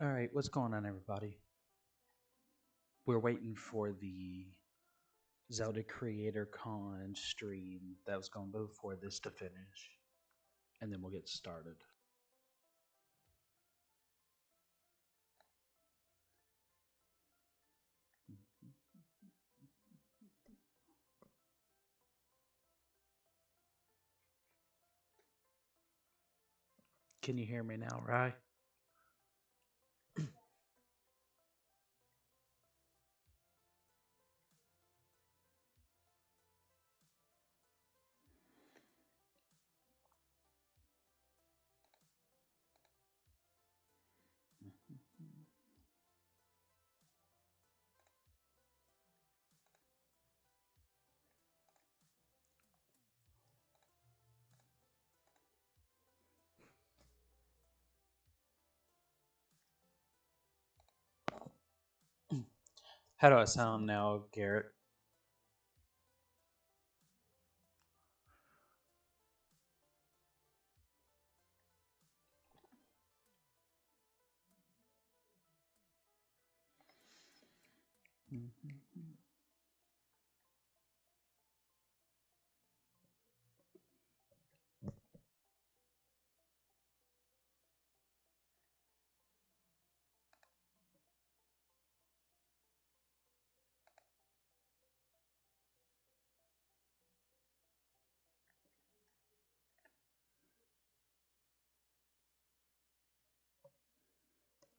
All right, what's going on, everybody? We're waiting for the Zelda Creator Con stream that was going before this to finish, and then we'll get started. Can you hear me now, right? How do I sound now, Garrett?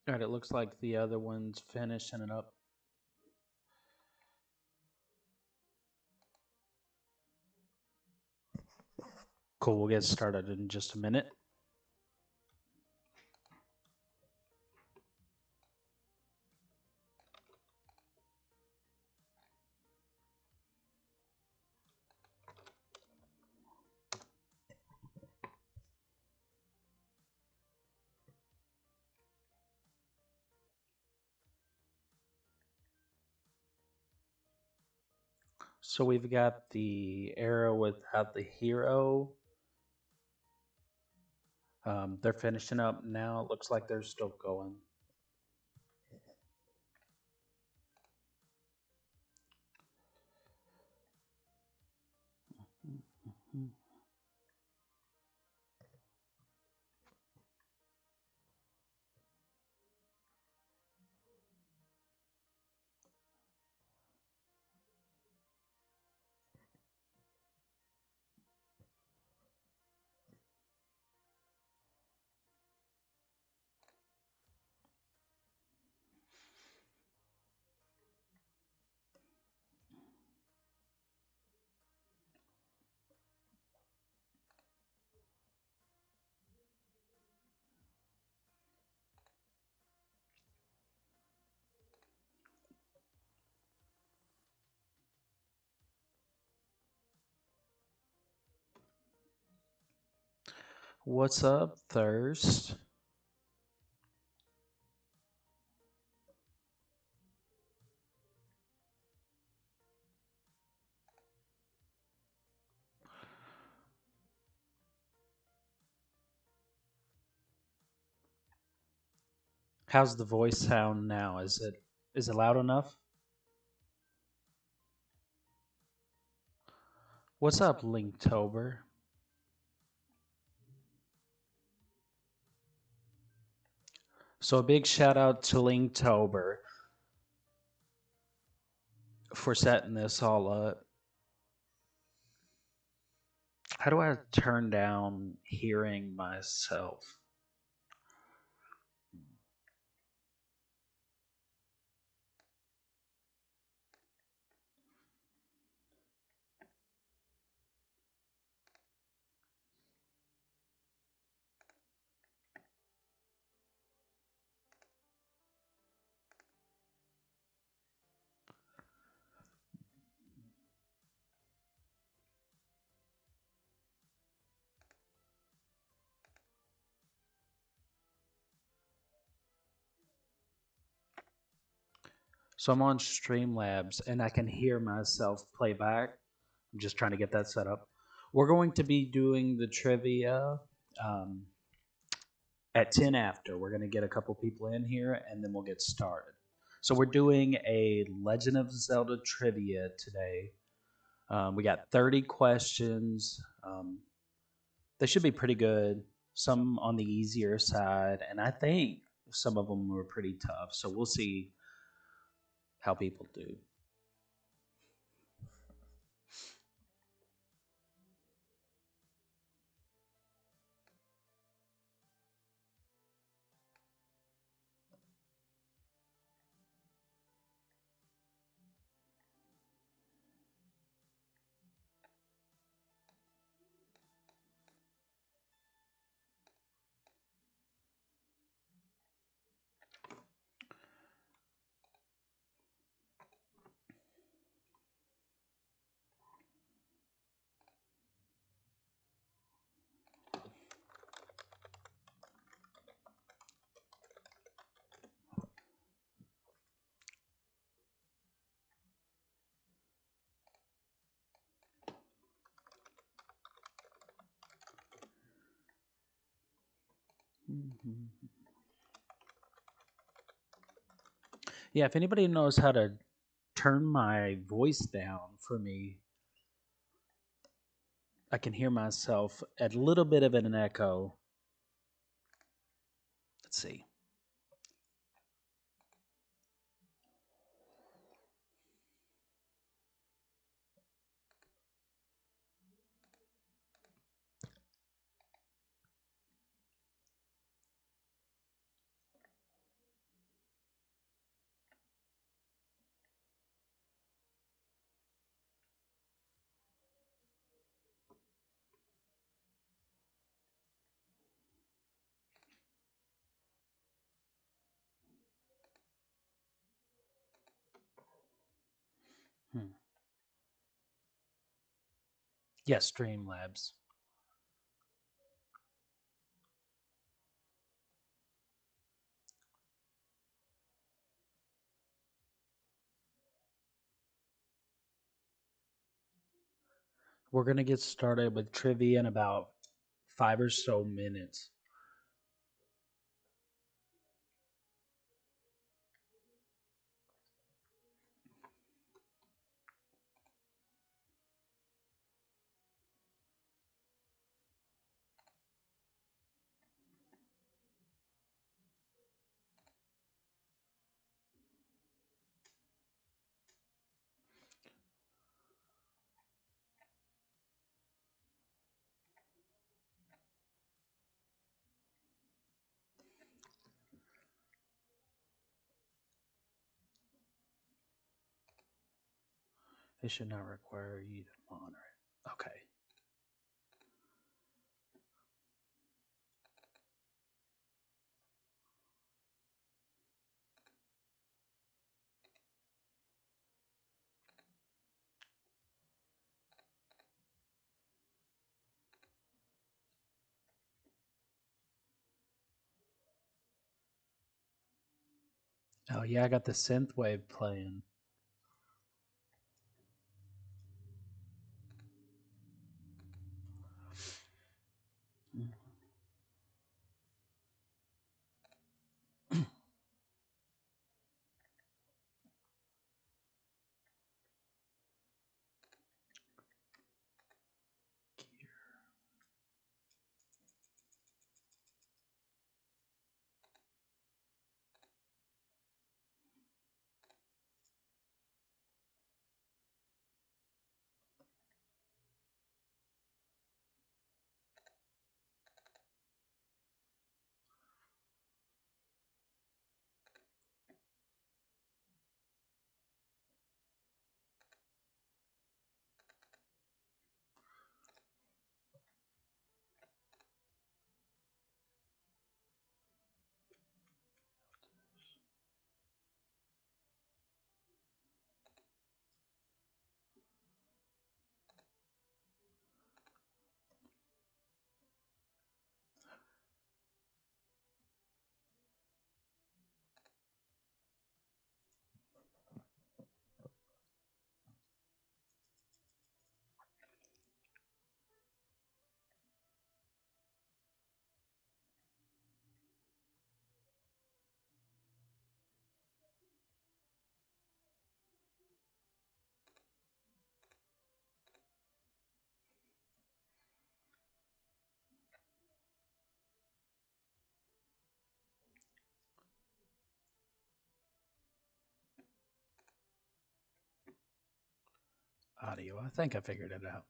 All right, it looks like the other one's finishing it up. Cool, we'll get started in just a minute. So we've got the arrow without the hero. They're finishing up now. It looks like they're still going. What's up, Thirst? How's the voice sound now? Is it loud enough? What's up, Linktober? So a big shout out to Linktober for setting this all up. How do I turn down hearing myself? So I'm on Streamlabs and I can hear myself play back. I'm just trying to get that set up. We're going to be doing the trivia. Um, at 10 after. We're going to get a couple people in here and then we'll get started. So we're doing a Legend of Zelda trivia today. We got 30 questions. They should be pretty good. Some on the easier side, and I think some of them were pretty tough. So we'll see how people do. Mhm. Yeah, if anybody knows how to turn my voice down for me, I can hear myself at a little bit of an echo. Let's see. Hmm. Yes, Streamlabs. We're going to get started with trivia in about 5 or so minutes. It should not require you to monitor it. Okay. Oh, yeah, I got the synth wave playing. audio. I think I figured it out.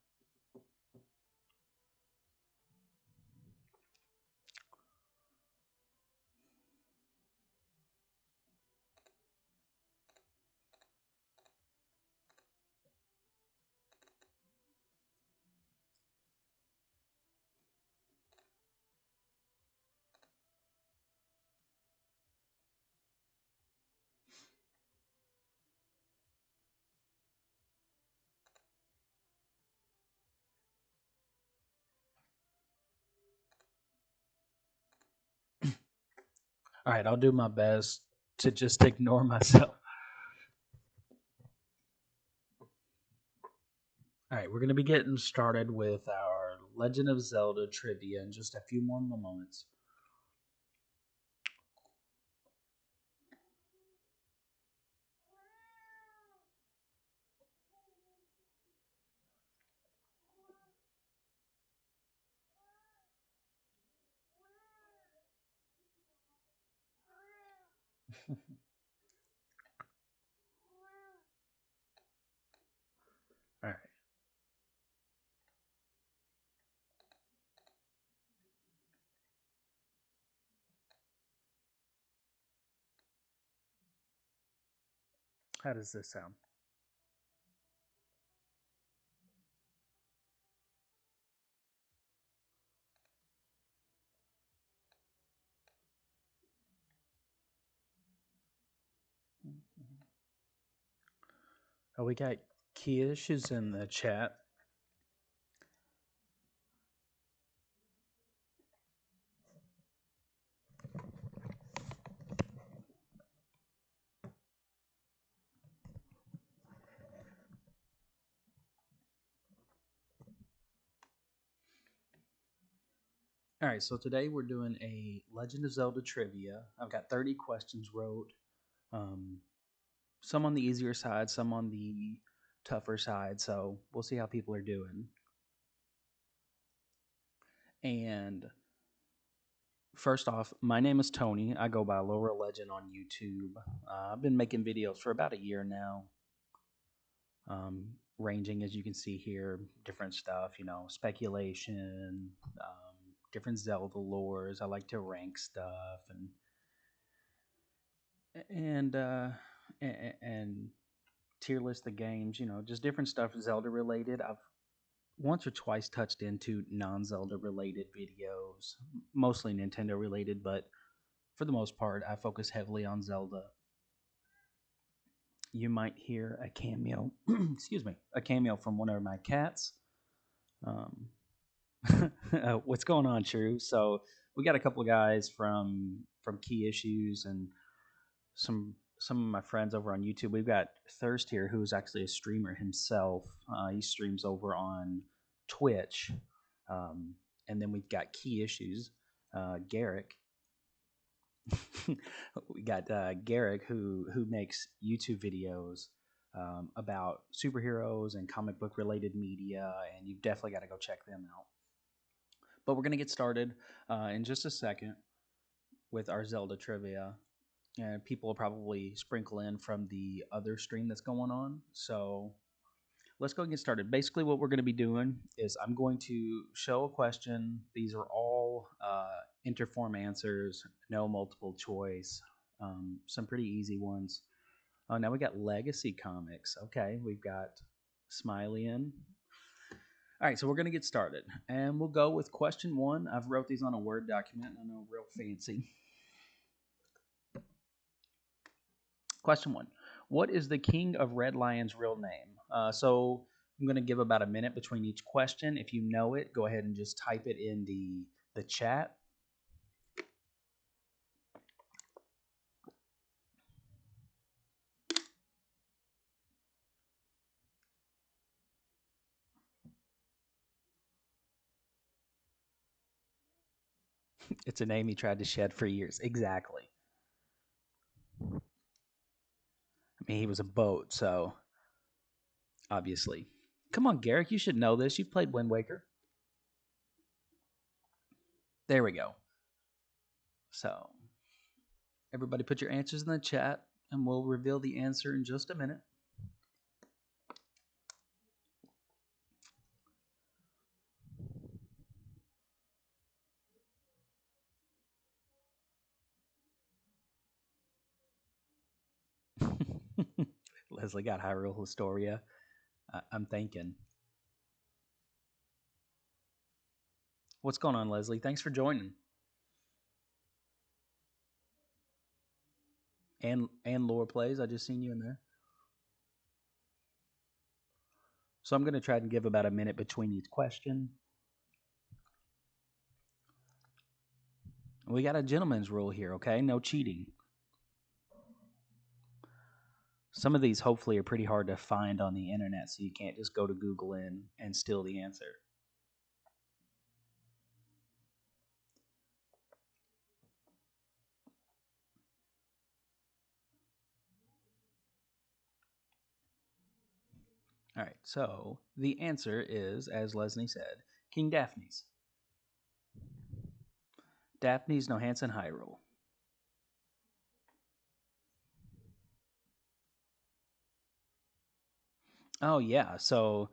All right, I'll do my best to just ignore myself. All right, we're going to be getting started with our Legend of Zelda trivia in just a few more moments. All right. How does this sound? Oh, we got Kish is in the chat. All right, so today we're doing a Legend of Zelda trivia. I've got 30 questions wrote. Um, some on the easier side, some on the tougher side. So we'll see how people are doing. And first off, my name is Tony. I go by Lorule Legend on YouTube. I've been making videos for about a year now, ranging as you can see here, different stuff. Speculation, different Zelda lores. I like to rank stuff and and tier list the games. Just different stuff Zelda related. I've once or twice touched into non-Zelda related videos, mostly Nintendo related, but for the most part, I focus heavily on Zelda. You might hear a cameo, excuse me, a cameo from one of my cats. Um, what's going on, True? So we got a couple of guys from Key Issues and some of my friends over on YouTube. We've got Thirst here, who's actually a streamer himself. He streams over on Twitch, and then we've got Key Issues, Garrick. We got Garrick who makes YouTube videos about superheroes and comic book related media, and you've definitely got to go check them out. But we're gonna get started in just a second with our Zelda trivia, and people will probably sprinkle in from the other stream that's going on. So let's go and get started. Basically, what we're going to be doing is I'm going to show a question. These are all interform answers, no multiple choice, some pretty easy ones. Oh, now we got Legacy Comics. Okay, we've got Smiley in. All right, so we're going to get started. And we'll go with question one. I've wrote these on a Word document. I know, real fancy. Question one. What is the King of Red Lion's real name? So I'm going to give about a minute between each question. If you know it, go ahead and just type it in the chat. It's a name he tried to shed for years. Exactly. I mean, he was a boat, so obviously. Come on, Garrick, you should know this. You've played Wind Waker. There we go. So everybody put your answers in the chat, and we'll reveal the answer in just a minute. Leslie got Hyrule Historia. I'm thinking. What's going on, Leslie? Thanks for joining. And Lore Plays. I just seen you in there. So I'm going to try and give about a minute between each question. We got a gentleman's rule here, okay? No cheating. Some of these hopefully are pretty hard to find on the internet, so you can't just go to Google and steal the answer. All right, so the answer is, as Leslie said, King Daphne's. Daphne's no Hansen Hyrule. Oh yeah, so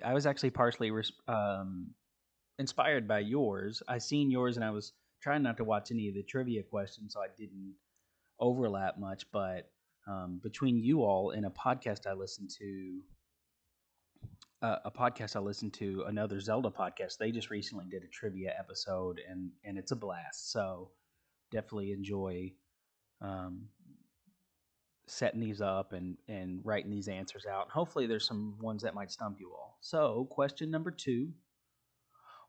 I was actually partially inspired by yours. I seen yours, and I was trying not to watch any of the trivia questions, so I didn't overlap much. But between you all and a podcast I listened to, another Zelda podcast, they just recently did a trivia episode, and it's a blast. So definitely enjoy um, setting these up and writing these answers out. Hopefully, there's some ones that might stump you all. So, question number 2: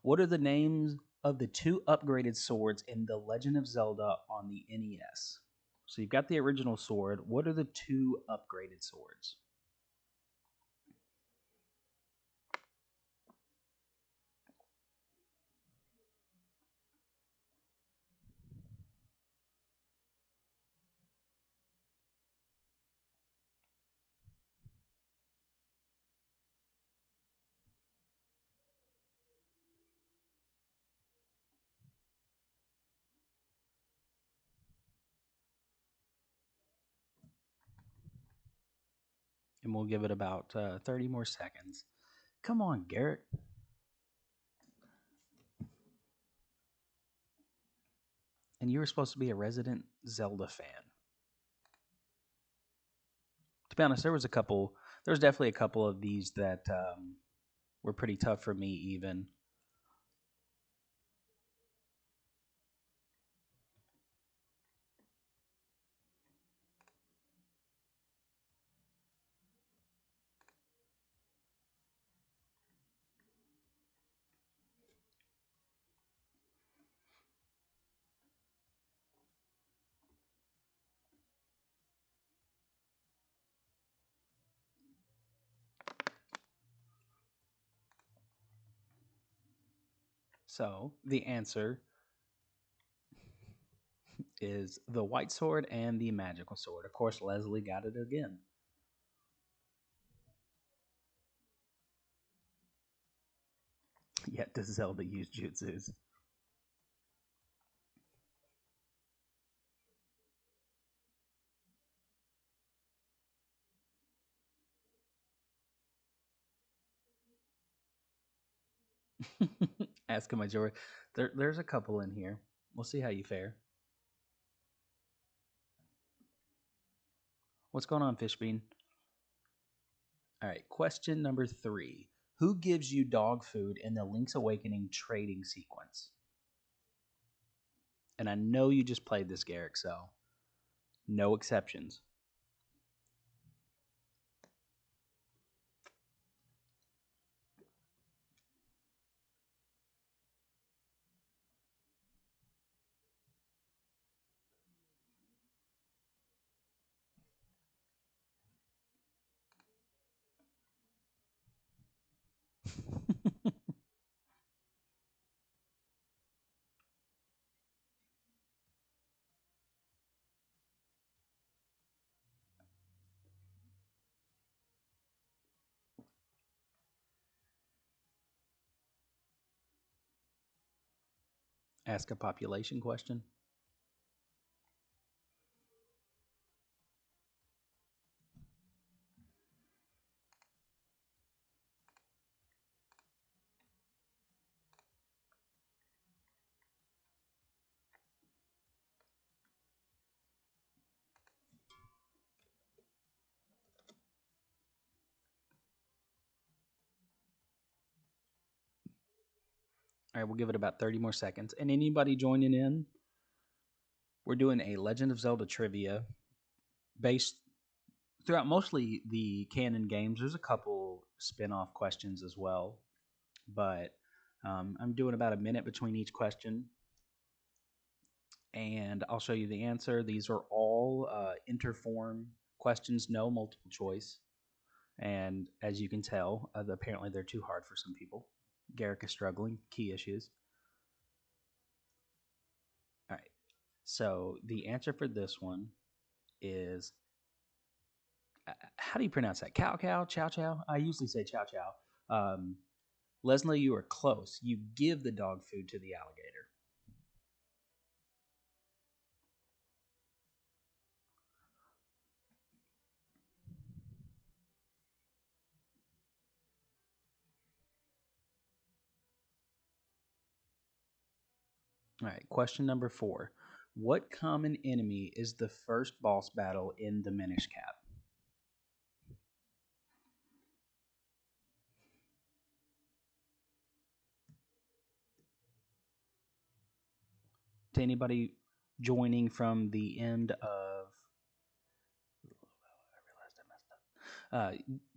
what are the names of the two upgraded swords in The Legend of Zelda on the NES? So you've got the original sword. What are the two upgraded swords? And we'll give it about 30 more seconds. Come on, Garrett. And you were supposed to be a resident Zelda fan. To be honest, there was definitely a couple of these that were pretty tough for me, even. So the answer is the white sword and the magical sword. Of course, Leslie got it again. Yet does Zelda use jutsus? Ask a majority. There's a couple in here. We'll see how you fare. What's going on, Fishbean? All right, question number 3. Who gives you dog food in the Link's Awakening trading sequence? And I know you just played this, Garrick, so no exceptions. Ask a population question. All right, we'll give it about 30 more seconds. And anybody joining in, we're doing a Legend of Zelda trivia based throughout mostly the canon games. There's a couple spin-off questions as well, but I'm doing about a minute between each question, and I'll show you the answer. These are all interform questions, no multiple choice. And as you can tell, apparently they're too hard for some people. Garrick is struggling, key issues. All right. So the answer for this one is how do you pronounce that? Cow cow, chow chow? I usually say chow chow. Leslie, you are close. You give the dog food to the alligator. All right, question number 4. What common enemy is the first boss battle in the Minish Cap? To anybody joining from the end of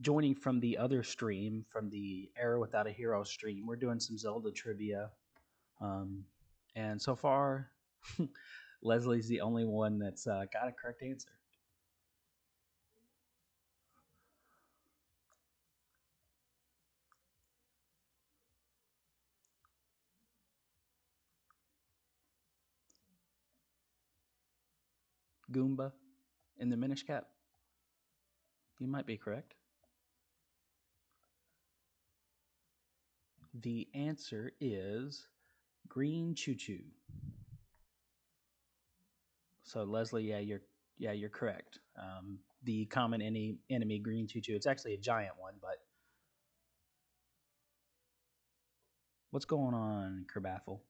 joining from the other stream, from the Era Without a Hero stream, we're doing some Zelda trivia. And so far, Leslie's the only one that's got a correct answer. Goomba in the Minish Cap. You might be correct. The answer is Green Choo Choo. So Leslie, you're correct. The common enemy Green Choo Choo. It's actually a giant one, but what's going on, Kerbaffle?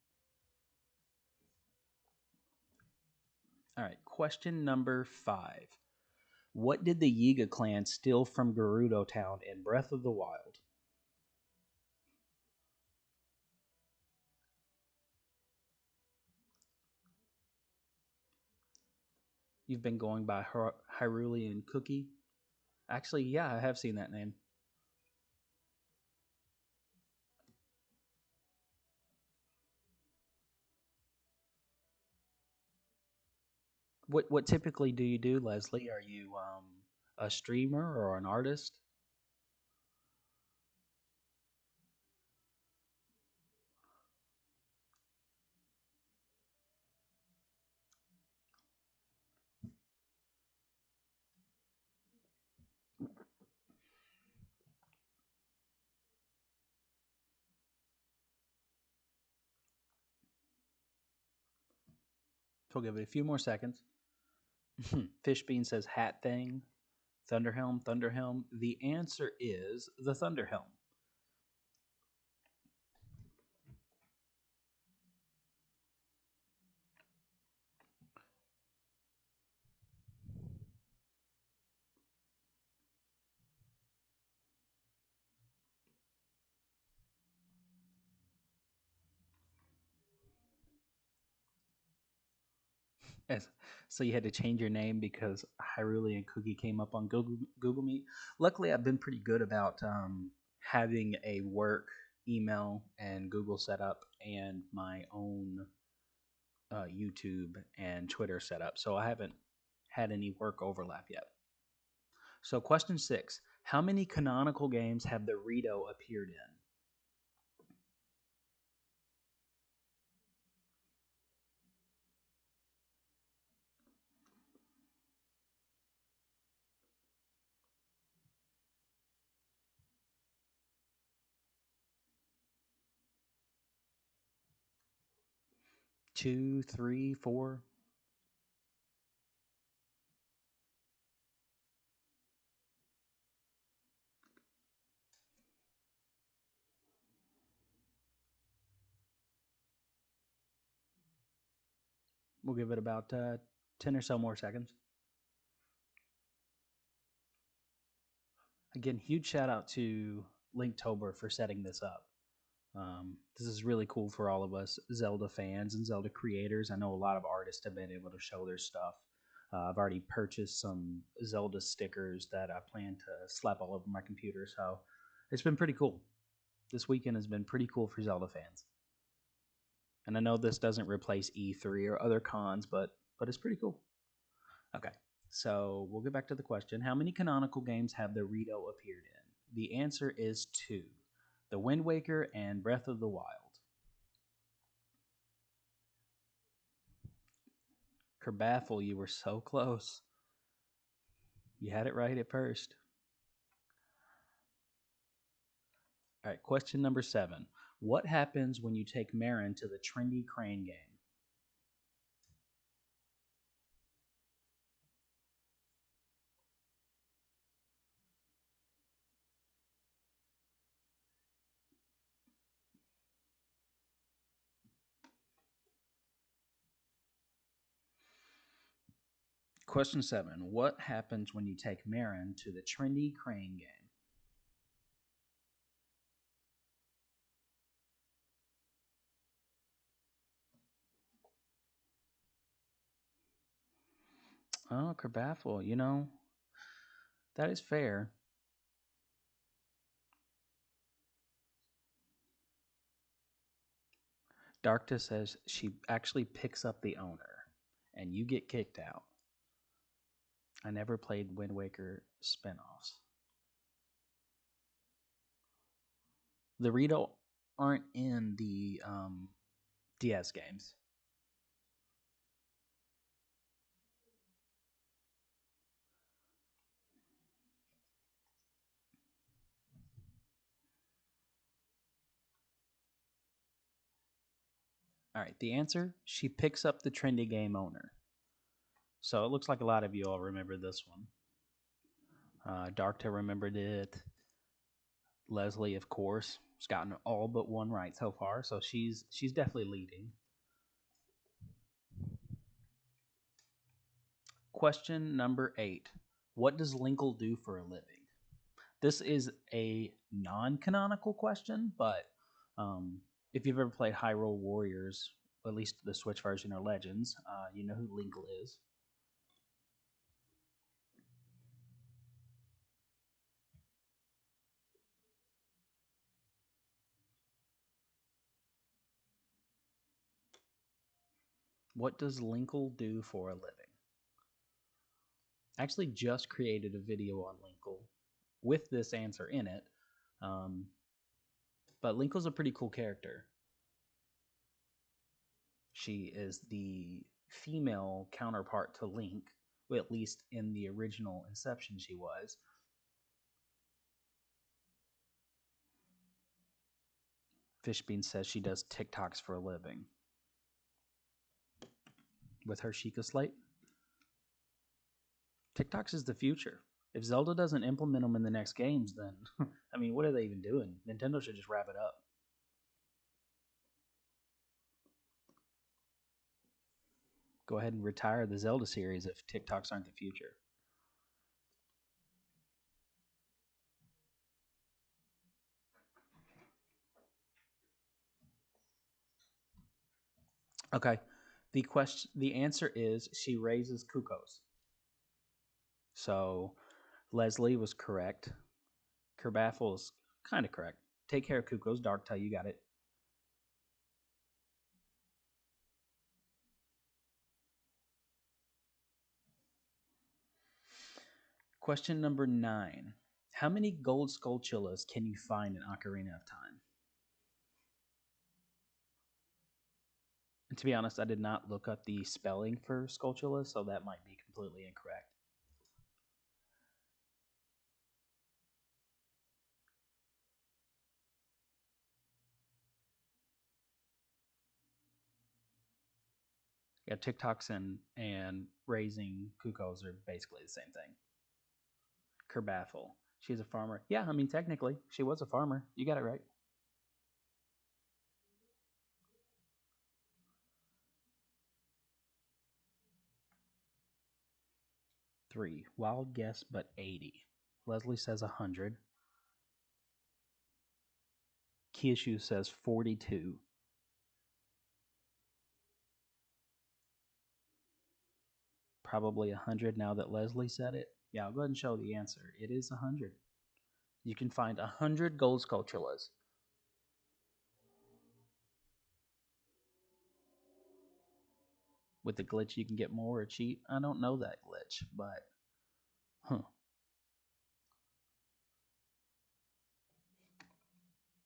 All right, question number 5. What did the Yiga clan steal from Gerudo Town in Breath of the Wild? You've been going by Hyrule and Cookie? Actually, yeah, I have seen that name. What typically do you do, Leslie? Are you a streamer or an artist? So we'll give it a few more seconds. Fishbean says hat thing. Thunderhelm, Thunderhelm. The answer is the Thunderhelm. Yes. So you had to change your name because Hyrule and Cookie came up on Google Meet. Luckily, I've been pretty good about having a work email and Google set up and my own YouTube and Twitter set up. So I haven't had any work overlap yet. So, question 6. How many canonical games have the Rito appeared in? Two, three, four? We'll give it about 10 or so more seconds. Again, huge shout out to Linktober for setting this up. This is really cool for all of us Zelda fans and Zelda creators. I know a lot of artists have been able to show their stuff. I've already purchased some Zelda stickers that I plan to slap all over my computer, so it's been pretty cool. This weekend has been pretty cool for Zelda fans. And I know this doesn't replace E3 or other cons, but it's pretty cool. Okay, so we'll get back to the question. How many canonical games have the Rito appeared in? The answer is 2. The Wind Waker and Breath of the Wild. Kerbaffle, you were so close. You had it right at first. All right, question number 7. What happens when you take Marin to the trendy crane game? Question 7. What happens when you take Marin to the trendy crane game? Oh, Kerbaffle, that is fair. Darkta says she actually picks up the owner, and you get kicked out. I never played Wind Waker spinoffs. The Rito aren't in the DS games. All right, the answer, she picks up the trendy game owner. So it looks like a lot of you all remember this one. Darkta remembered it. Leslie, of course, has gotten all but one right so far, so she's definitely leading. Question number 8. What does Linkle do for a living? This is a non-canonical question, but if you've ever played Hyrule Warriors, at least the Switch version or Legends, you know who Linkle is. What does Linkle do for a living? I actually just created a video on Linkle with this answer in it, um, but Linkle's a pretty cool character. She is the female counterpart to Link, well, at least in the original Inception she was. Fishbean says she does TikToks for a living. With her Sheikah Slate, TikToks is the future. If Zelda doesn't implement them in the next games, then, I mean, what are they even doing? Nintendo should just wrap it up. Go ahead and retire the Zelda series if TikToks aren't the future. Okay. The answer is she raises cuckoos. So Leslie was correct. Kerbaffle is kind of correct. Take care of cuckoos. Darktai, you got it. Question number 9. How many gold Skulltulas can you find in Ocarina of Time? And to be honest, I did not look up the spelling for Skulltula, so that might be completely incorrect. Yeah, TikToks and raising cuckoos are basically the same thing. Kerbaffle. She's a farmer. Yeah, I mean, technically, she was a farmer. You got it right. 3. Wild guess, but 80. Leslie says 100. Kyushu says 42. Probably 100 now that Leslie said it. Yeah, I'll go ahead and show the answer. It is 100. You can find 100 gold sculptulas. With the glitch, you can get more or cheat. I don't know that glitch, but huh.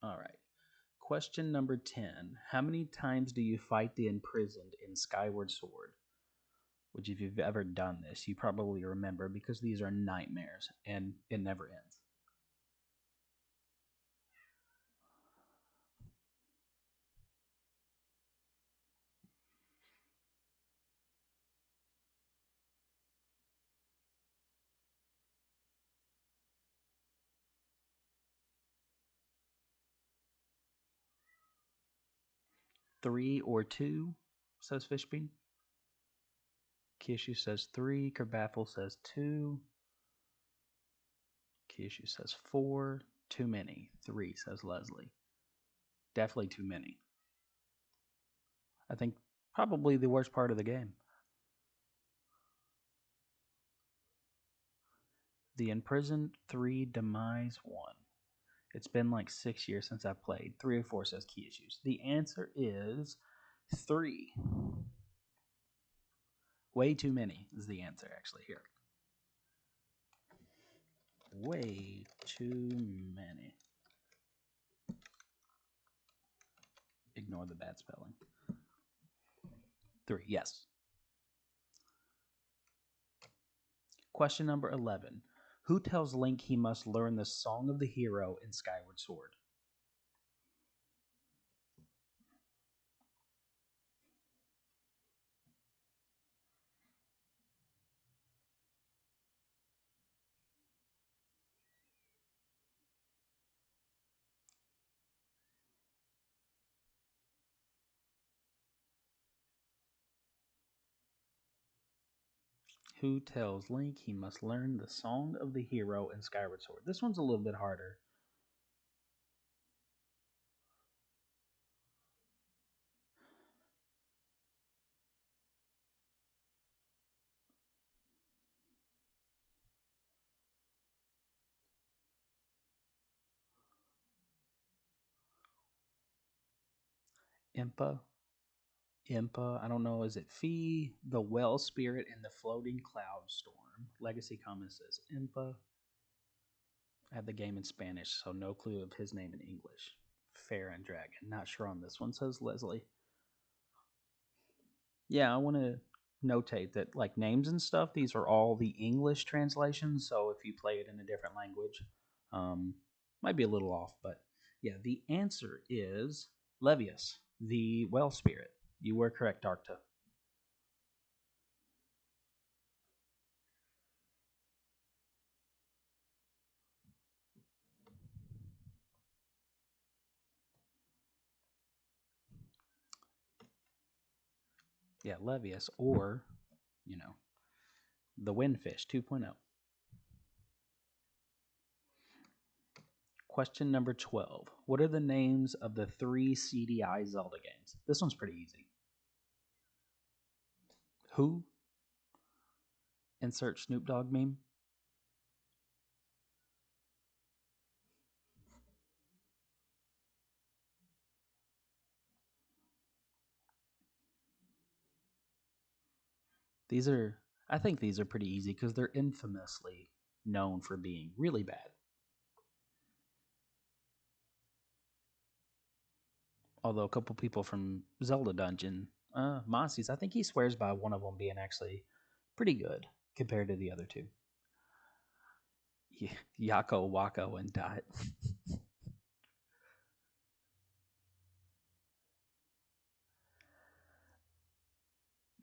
All right. Question number 10. How many times do you fight the imprisoned in Skyward Sword? Which, if you've ever done this, you probably remember because these are nightmares and it never ends. Three or two, says Fishbean. Kishu says three. Kerbaffle says two. Kishu says four. Too many. Three, says Leslie. Definitely too many. I think probably the worst part of the game. The Imprisoned 3, Demise 1. It's been like 6 years since I played. 3 or 4, says Key Issues. The answer is 3. Way too many is the answer, actually, here. Way too many. Ignore the bad spelling. 3, yes. Question number 11. Who tells Link he must learn the Song of the Hero in Skyward Sword? Who tells Link he must learn the Song of the Hero in Skyward Sword? This one's a little bit harder. Impa? Impa, I don't know, is it Fee, the Well Spirit, and the Floating Cloud Storm? Legacy comment says Impa. I have the game in Spanish, so no clue of his name in English. Fair and Dragon, not sure on this one, says Leslie. Yeah, I want to notate that, like, names and stuff, these are all the English translations, so if you play it in a different language, might be a little off, but yeah, the answer is Levius, the Well Spirit. You were correct, Arcta. Yeah, Levius, or, you know, the Windfish 2.0. Question number 12. What are the names of the 3 CDI Zelda games? This one's pretty easy. Who? Insert Snoop Dogg meme. I think these are pretty easy because they're infamously known for being really bad. Although a couple people from Zelda Dungeon, Mossies, I think he swears by one of them being actually pretty good compared to the other two. Yako, Wako, and Dot.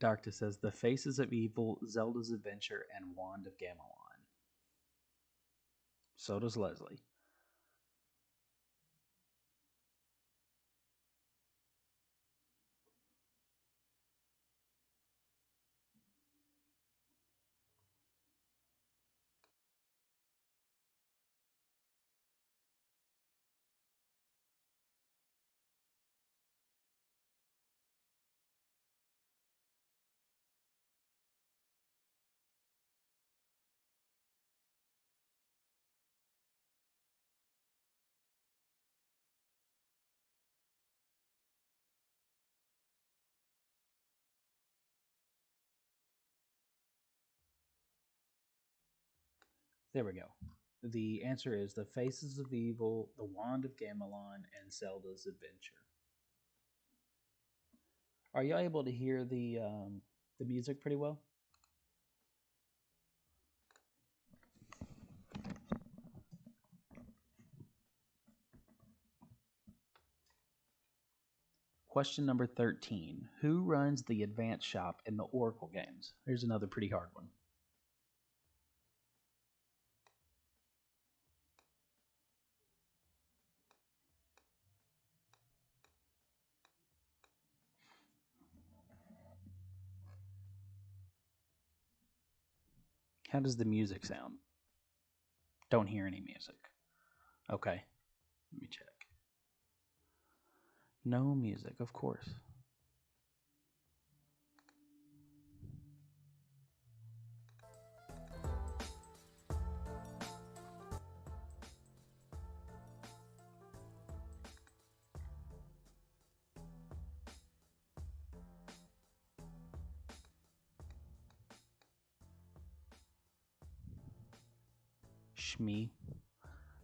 Darkta says The Faces of Evil, Zelda's Adventure, and Wand of Gamelon. So does Leslie. There we go. The answer is The Faces of Evil, The Wand of Gamelon, and Zelda's Adventure. Are you able to hear the music pretty well? Question number 13. Who runs the advanced shop in the Oracle games? Here's another pretty hard one. How does the music sound? Don't hear any music. Okay, let me check. No music, of course.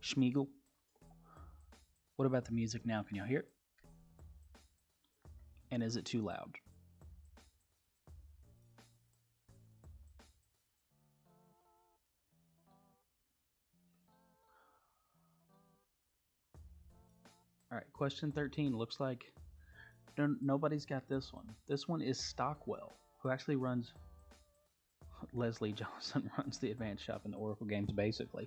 Schmiegel. What about the music now? Can y'all hear it? And is it too loud? All right, question 13. Looks like nobody's got this one. This one is Stockwell, who actually runs. Leslie Johnson runs the advanced shop in the Oracle games, basically.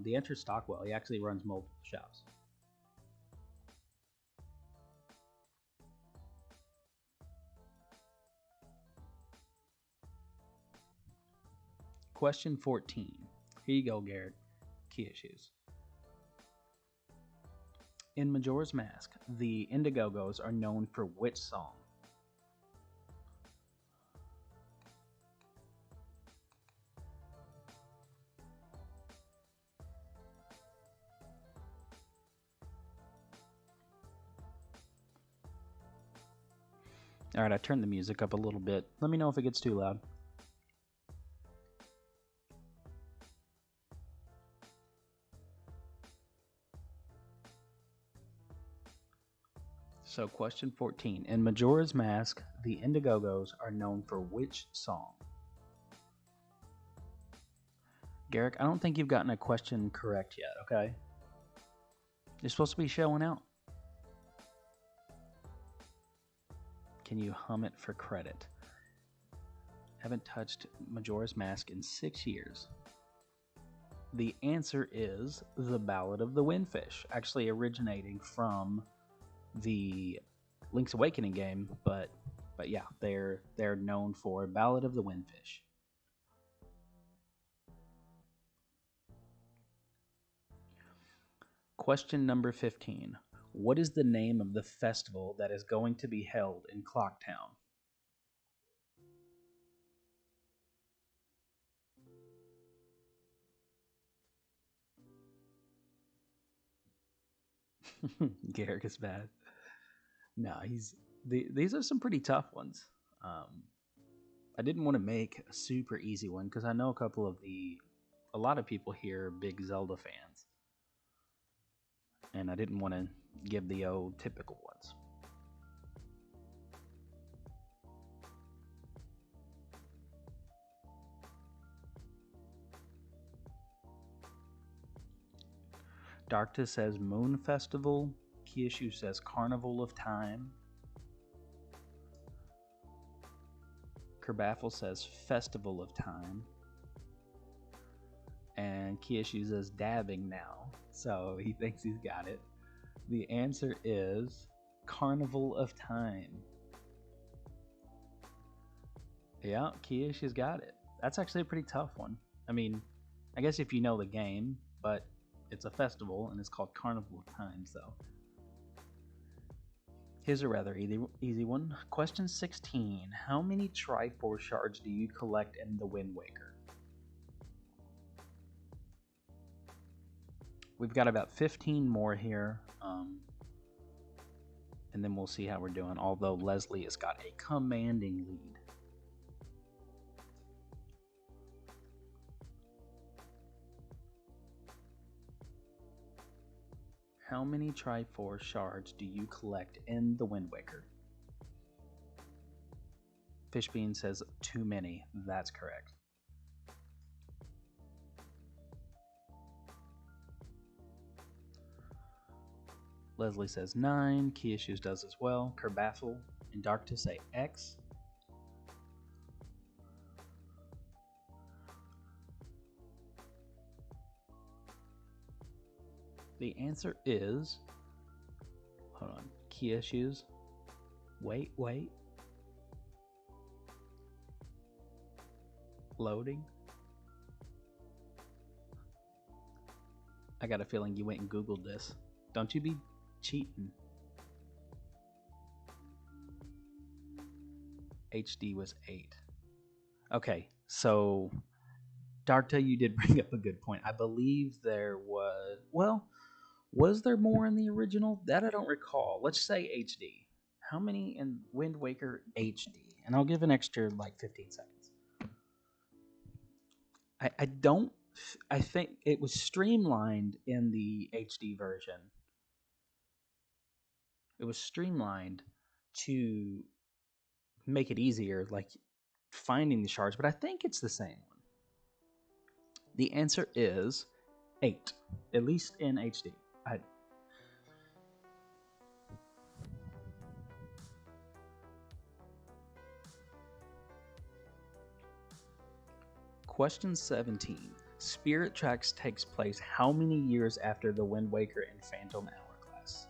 The answer is Stockwell. He actually runs multiple shops. Question 14. Here you go, Garrett. Key issues. In Majora's Mask, the Indigogos are known for which song? All right, I turned the music up a little bit. Let me know if it gets too loud. So, question 14. In Majora's Mask, the Indigogos are known for which song? Garrick, I don't think you've gotten a question correct yet, okay? You're supposed to be showing out. Can you hum it for credit? Haven't touched Majora's Mask in 6 years. The answer is The Ballad of the Windfish, actually originating from the Link's Awakening game, but yeah, they're known for Ballad of the Windfish. Question number 15. What is the name of the festival that is going to be held in Clocktown? Garrick is bad. No, these are some pretty tough ones. I didn't want to make a super easy one because I know a lot of people here are big Zelda fans, and I didn't want to give the old typical ones. Darkta says Moon Festival. Kieshu says Carnival of Time. Kerbaffle says Festival of Time. And Kieshu says dabbing now. So he thinks he's got it. The answer is Carnival of Time. Yeah, Kieshu's got it. That's actually a pretty tough one. I mean, I guess if you know the game, but it's a festival and it's called Carnival of Time, so. Here's a rather easy one. Question 16. How many Triforce shards do you collect in the Wind Waker? We've got about 15 more here, and then we'll see how we're doing, although Leslie has got a commanding lead. How many Triforce shards do you collect in the Wind Waker? Fishbean says too many. That's correct. Leslie says 9. Key Issues does as well. Kerbaffle and Dark to say X. The answer is, hold on, Key Issues. Wait. Loading. I got a feeling you went and Googled this. Don't you be cheating. HD was 8. Okay, so Darkta, you did bring up a good point. I believe there was there more in the original? That I don't recall. Let's say HD. How many in Wind Waker HD? And I'll give an extra like 15 seconds. I think it was streamlined in the HD version. It was streamlined to make it easier, like finding the shards, but I think it's the same one. The answer is 8, at least in HD. Question 17. Spirit Tracks takes place how many years after the Wind Waker and Phantom Hourglass?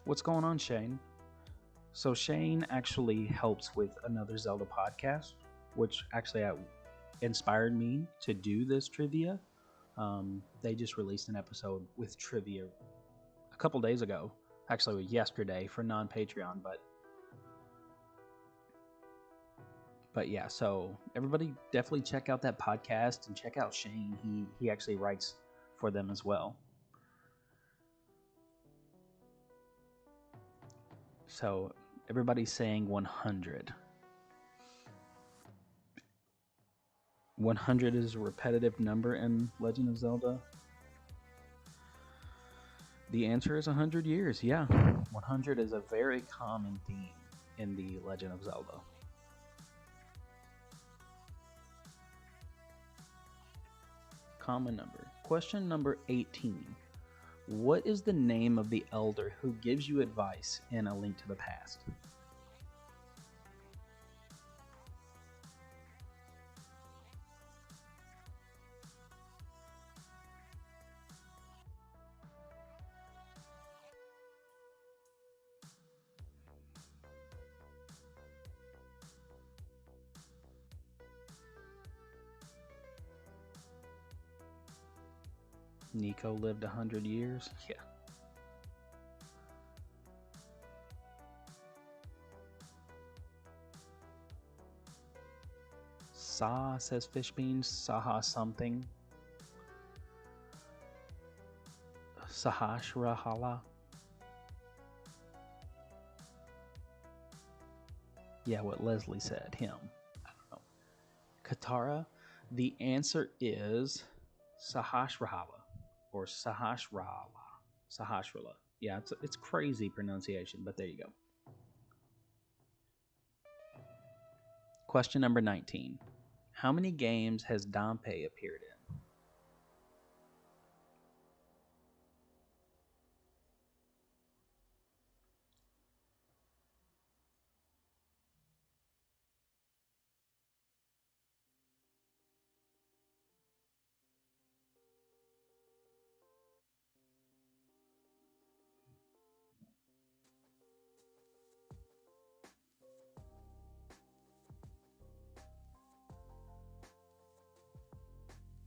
What's going on, Shane? So Shane actually helps with another Zelda podcast, which actually inspired me to do this trivia. They just released an episode with trivia a couple days ago, actually yesterday for non-Patreon, but yeah, so everybody definitely check out that podcast and check out Shane. He actually writes for them as well. So everybody's saying 100. 100 is a repetitive number in Legend of Zelda. The answer is 100 years. Yeah, 100 is a very common theme in the Legend of Zelda. Common number. Question number 18. What is the name of the elder who gives you advice in A Link to the Past? Nico lived 100 years? Yeah. Saw says Fishbean. Saha something. Sahasrahala. Yeah, what Leslie said. Him. I don't know. Katara. The answer is Sahasrahala. Or Sahasrala. Sahasrala. Yeah, it's crazy pronunciation, but there you go. Question number 19. How many games has Dampé appeared in?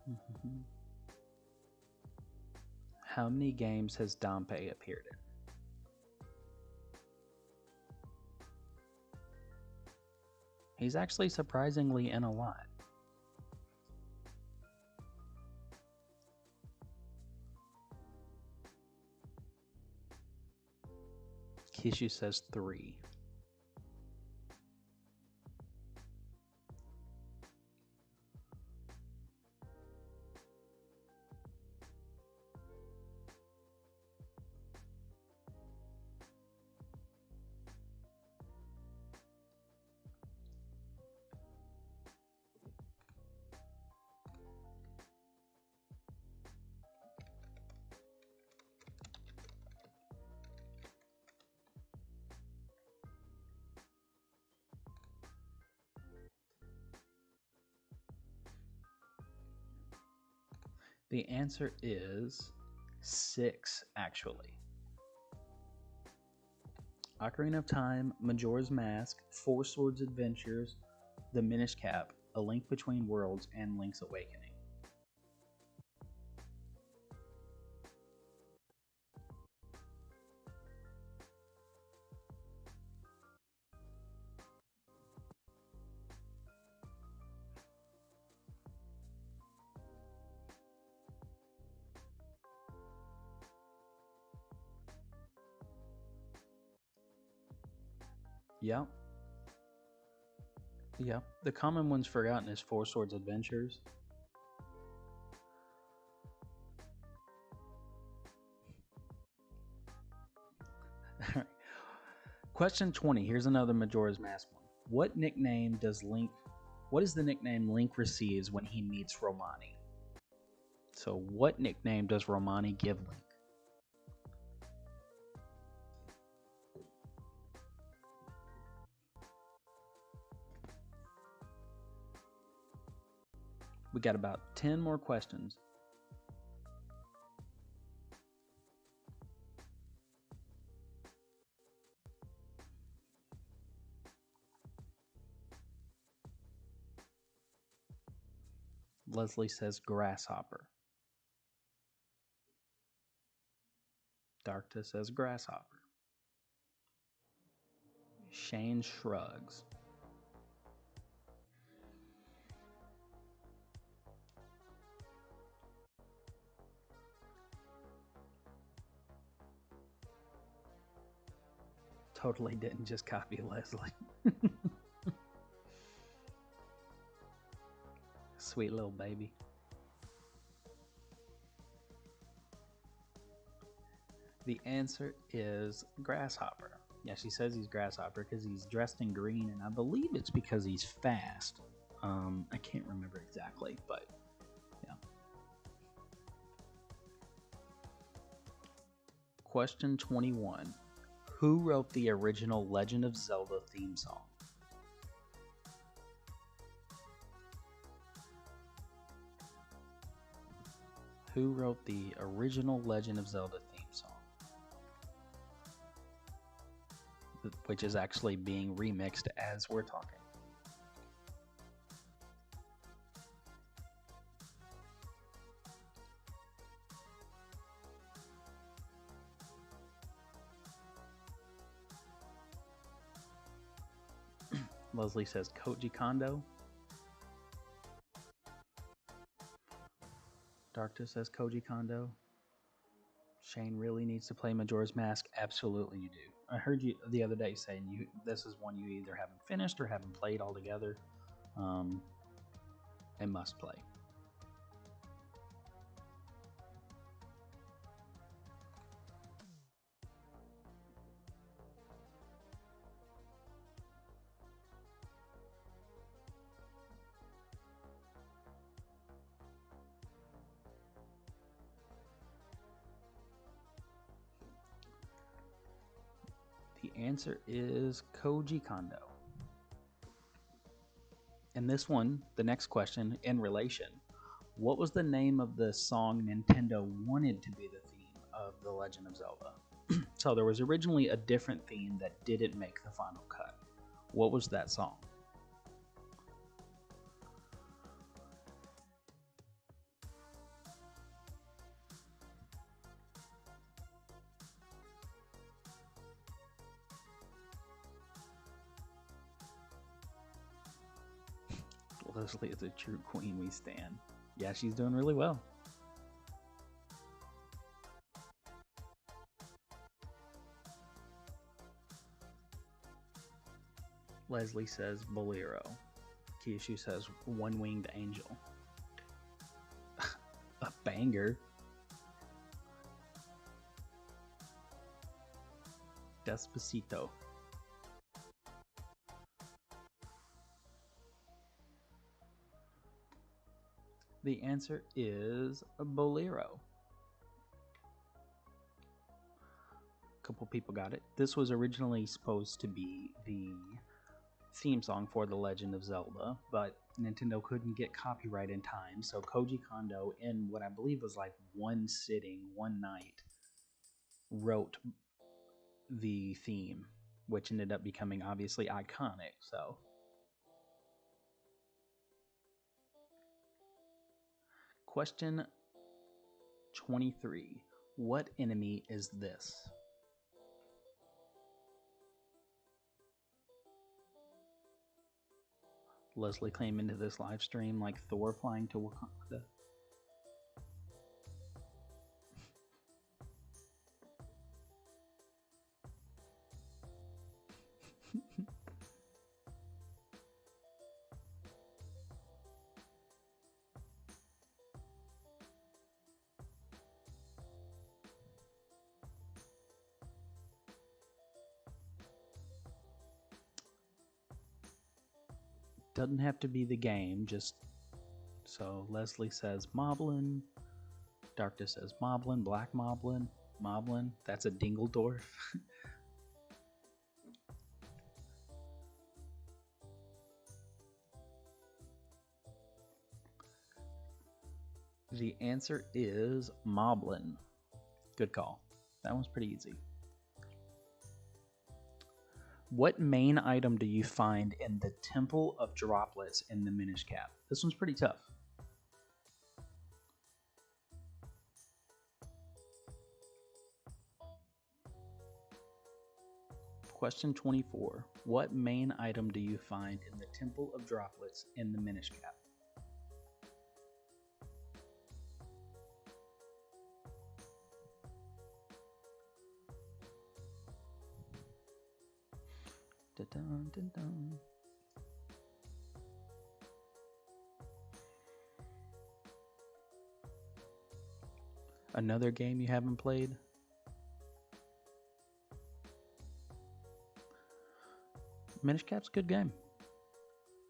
Mm-hmm. How many games has Dampé appeared in? He's actually surprisingly in a lot. Kishu says 3. The answer is 6, actually. Ocarina of Time, Majora's Mask, Four Swords Adventures, The Minish Cap, A Link Between Worlds, and Link's Awakening. Yep. Yep. The common one's forgotten is Four Swords Adventures. Question 20. Here's another Majora's Mask one. What is the nickname Link receives when he meets Romani? So what nickname does Romani give Link? We got about 10 more questions. Leslie says grasshopper. Darkta says grasshopper. Shane shrugs. Totally didn't just copy Leslie. Sweet little baby. The answer is grasshopper. Yeah, she says he's grasshopper because he's dressed in green, and I believe it's because he's fast. I can't remember exactly, but yeah. Question 21. Who wrote the original Legend of Zelda theme song? Who wrote the original Legend of Zelda theme song? Which is actually being remixed as we're talking. Leslie says Koji Kondo. Darkta says Koji Kondo. Shane really needs to play Majora's Mask. Absolutely you do. I heard you the other day saying this is one you either haven't finished or haven't played altogether. And must play. The answer is Koji Kondo. And this one, the next question, in relation, what was the name of the song Nintendo wanted to be the theme of The Legend of Zelda? So there was originally a different theme that didn't make the final cut. What was that song? Leslie is a true queen, we stand. Yeah, she's doing really well. Leslie says Bolero. Kyushu says One-Winged Angel. A banger. Despacito. The answer is a Bolero. A couple people got it. This was originally supposed to be the theme song for The Legend of Zelda, but Nintendo couldn't get copyright in time, so Koji Kondo, in what I believe was like one sitting, one night, wrote the theme, which ended up becoming obviously iconic. So question 23. What enemy is this? Leslie came into this live stream like Thor flying to Wakanda. Doesn't have to be the game, just so Leslie says Moblin, Darkness says Moblin, Black Moblin, Moblin, that's a Dingledorf. The answer is Moblin. Good call. That one's pretty easy. What main item do you find in the Temple of Droplets in the Minish Cap? This one's pretty tough. Question 24. What main item do you find in the Temple of Droplets in the Minish Cap? Dun, dun, dun. Another game you haven't played? Minish Cap's a good game.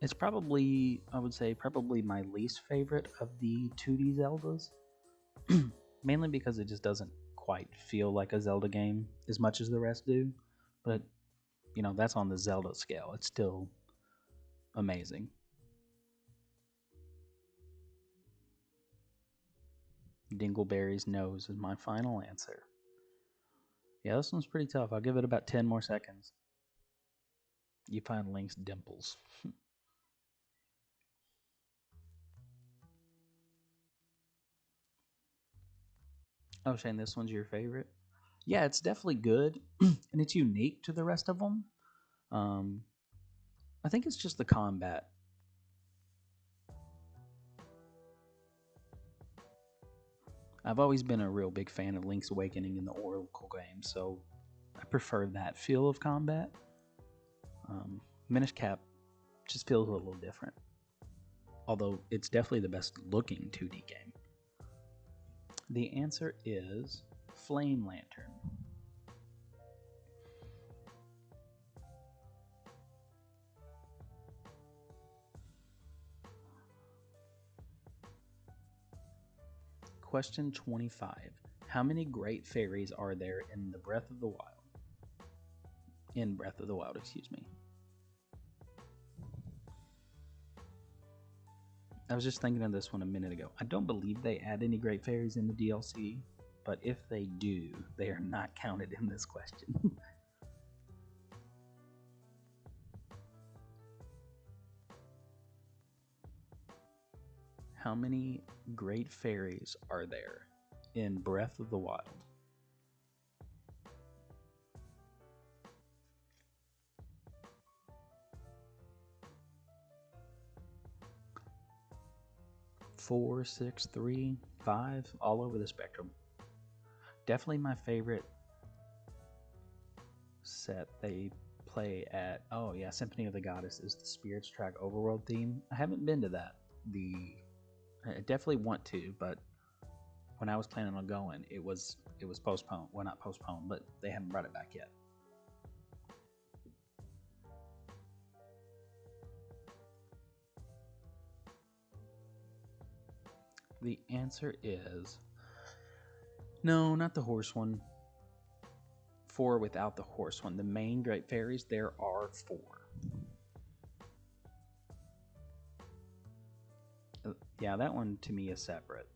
It's probably, I would say, probably my least favorite of the 2D Zeldas. Mainly because it just doesn't quite feel like a Zelda game as much as the rest do. But, you know, that's on the Zelda scale. It's still amazing. Dingleberry's nose is my final answer. Yeah, this one's pretty tough. I'll give it about 10 more seconds. You find Link's dimples. Oh, Shane, this one's your favorite? Yeah, it's definitely good, and it's unique to the rest of them. I think it's just the combat. I've always been a real big fan of Link's Awakening in the Oracle game, so I prefer that feel of combat. Minish Cap just feels a little different, although it's definitely the best looking 2D game. The answer is Flame Lantern. Question 25. How many great fairies are there in the Breath of the Wild? In Breath of the Wild, excuse me. I was just thinking of this one a minute ago. I don't believe they add any great fairies in the DLC, but if they do, they are not counted in this question. How many great fairies are there in Breath of the Wild? Four, 6, 3, 5, all over the spectrum. Definitely my favorite set they play at, oh yeah, Symphony of the Goddess is the Spirits Track overworld theme. I haven't been to that. I definitely want to, but when I was planning on going, it was postponed. Well, not postponed, but they haven't brought it back yet. The answer is no, not the horse one. 4 without the horse one. The main Great Fairies, there are 4. Yeah, that one to me is separate,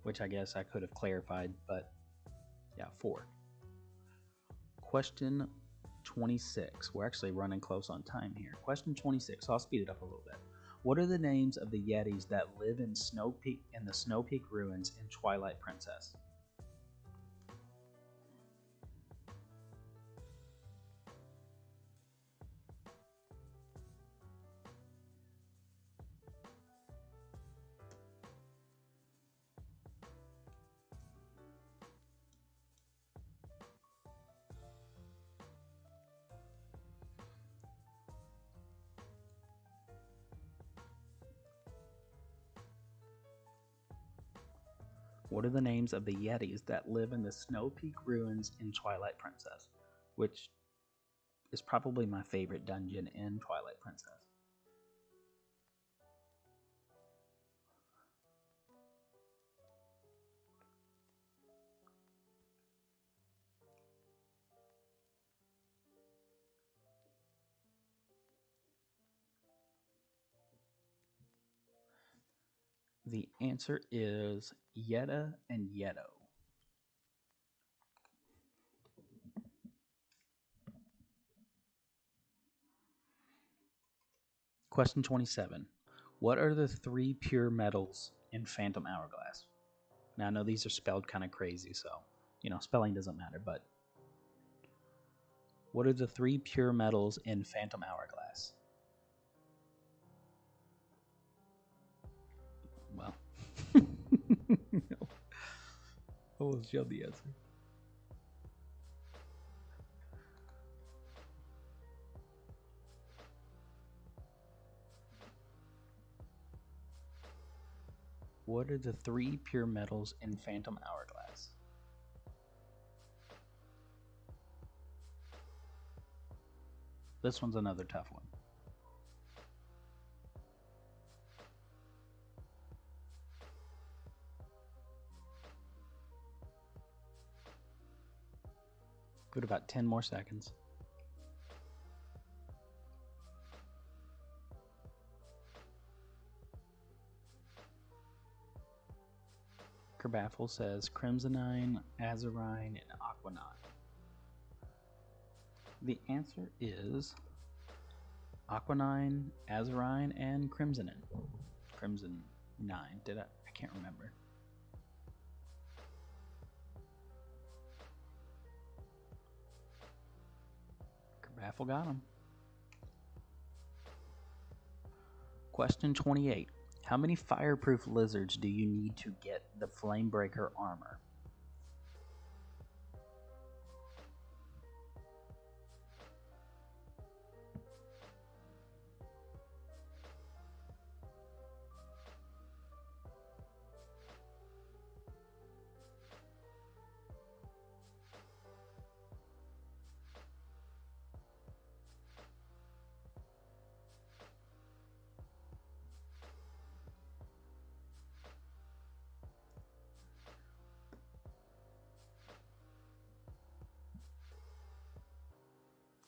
which I guess I could have clarified, but yeah, 4. Question 26. We're actually running close on time here. Question 26. I'll speed it up a little bit. What are the names of the Yetis that live in the Snow Peak ruins in Twilight Princess? What are the names of the Yetis that live in the Snow Peak ruins in Twilight Princess? Which is probably my favorite dungeon in Twilight Princess. The answer is Yetta and Yetto. Question 27. What are the 3 pure metals in Phantom Hourglass? Now, I know these are spelled kind of crazy, so, spelling doesn't matter, but what are the 3 pure metals in Phantom Hourglass? Well, no. I will show the answer. What are the 3 pure metals in Phantom Hourglass? This one's another tough one. Give it about 10 more seconds. Kerbaffle says Crimsonine, Azurine, and Aquanine. The answer is Aquanine, Azurine, and Crimsonin. Crimson 9. I can't remember. Kerbaffle got him. Question 28. How many fireproof lizards do you need to get the Flamebreaker armor?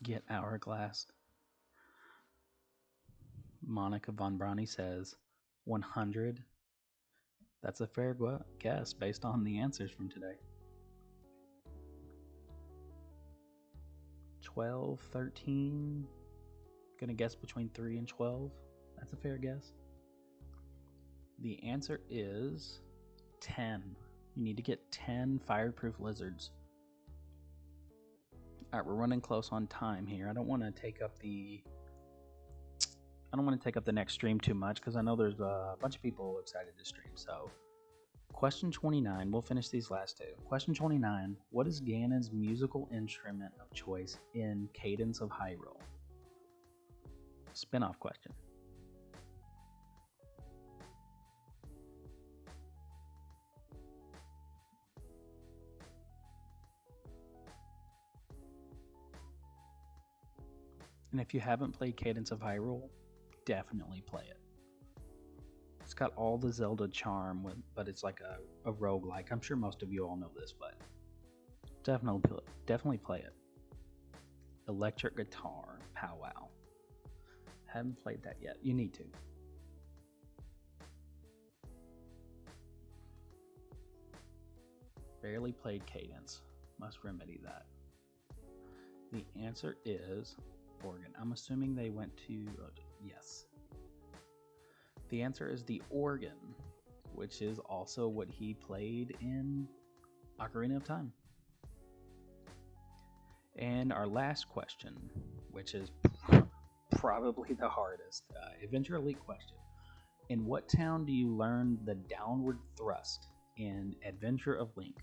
Get Hourglass. Monica Von Brani says 100. That's a fair guess based on the answers from today. 12, 13. Gonna guess between 3 and 12. That's a fair guess. The answer is 10. You need to get 10 fireproof lizards. All right, we're running close on time here. I don't want to take up the next stream too much because I know there's a bunch of people excited to stream. So Question 29. We'll finish these last two. Question 29. What is Ganon's musical instrument of choice in Cadence of Hyrule? Spin-off question. And if you haven't played Cadence of Hyrule, definitely play it. It's got all the Zelda charm, but it's like a roguelike. I'm sure most of you all know this, but definitely play it. Electric guitar powwow. Haven't played that yet. You need to. Barely played Cadence. Must remedy that. The answer is organ. I'm assuming they went to yes. The answer is the organ, which is also what he played in Ocarina of Time. And our last question, which is probably the hardest, Adventure Elite question. In what town do you learn the downward thrust in Adventure of Link?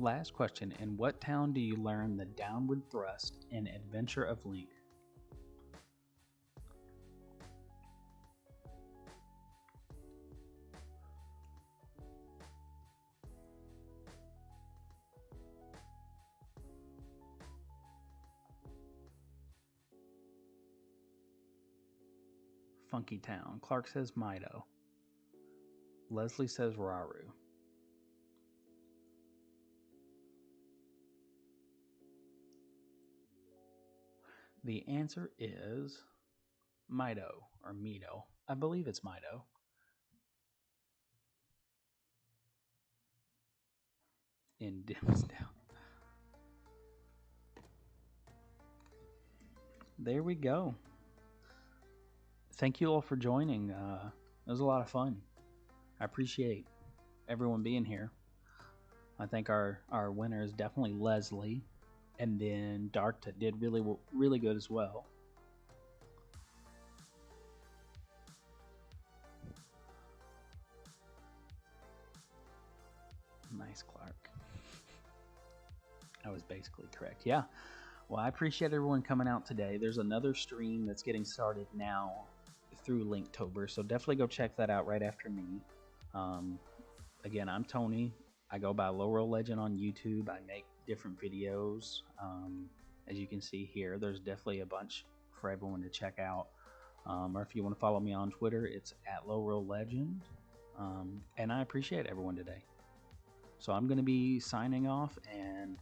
Last question. In what town do you learn the downward thrust in Adventure of Link? Funky Town. Clark says Mido. Leslie says Raru. The answer is Mido, or Mido. I believe it's Mido. In Dimsdale. There we go. Thank you all for joining. It was a lot of fun. I appreciate everyone being here. I think our winner is definitely Leslie, and then Darkta did really good as well. Nice, Clark. I was basically correct. Yeah. Well, I appreciate everyone coming out today. There's another stream that's getting started now through Linktober, so definitely go check that out right after me. Again, I'm Tony. I go by Lorule Legend on YouTube. I make different videos. As you can see here, there's definitely a bunch for everyone to check out. Or if you want to follow me on Twitter, it's at Lorule Legend. And I appreciate everyone today. So I'm going to be signing off, and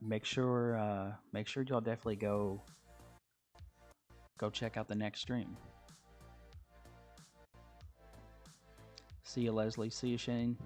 make sure y'all definitely go check out the next stream. See you, Leslie. See you, Shane.